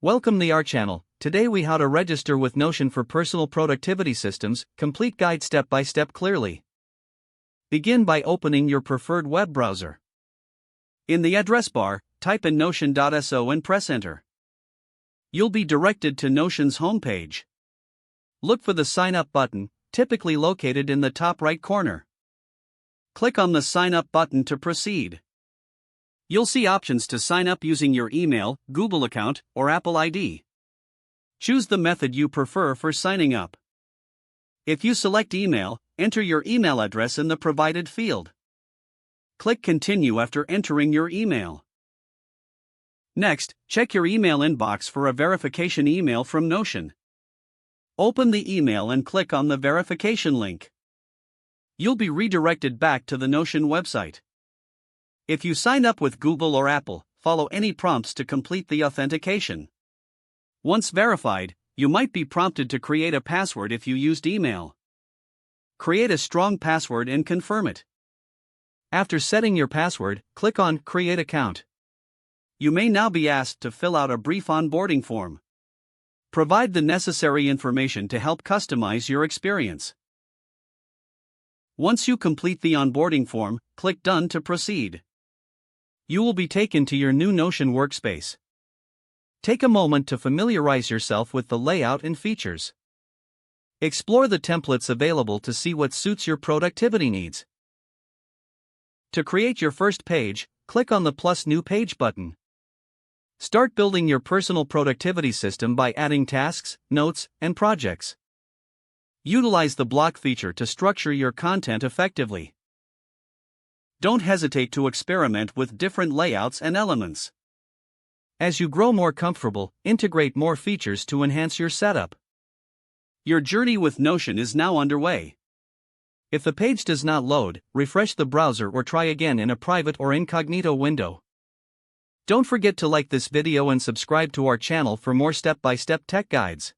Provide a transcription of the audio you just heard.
Welcome to our channel. Today we how to register with Notion for personal productivity systems, complete guide step by step clearly. Begin by opening your preferred web browser. In the address bar, type in notion.so and press enter. You'll be directed to Notion's homepage. Look for the sign up button, typically located in the top right corner. Click on the sign up button to proceed. You'll see options to sign up using your email, Google account, or Apple ID. Choose the method you prefer for signing up. If you select email, enter your email address in the provided field. Click Continue after entering your email. Next, check your email inbox for a verification email from Notion. Open the email and click on the verification link. You'll be redirected back to the Notion website. If you sign up with Google or Apple, follow any prompts to complete the authentication. Once verified, you might be prompted to create a password if you used email. Create a strong password and confirm it. After setting your password, click on Create Account. You may now be asked to fill out a brief onboarding form. Provide the necessary information to help customize your experience. Once you complete the onboarding form, click Done to proceed. You will be taken to your new Notion workspace. Take a moment to familiarize yourself with the layout and features. Explore the templates available to see what suits your productivity needs. To create your first page, click on the plus New Page button. Start building your personal productivity system by adding tasks, notes, and projects. Utilize the block feature to structure your content effectively. Don't hesitate to experiment with different layouts and elements. As you grow more comfortable, integrate more features to enhance your setup. Your journey with Notion is now underway. If the page does not load, refresh the browser or try again in a private or incognito window. Don't forget to like this video and subscribe to our channel for more step-by-step tech guides.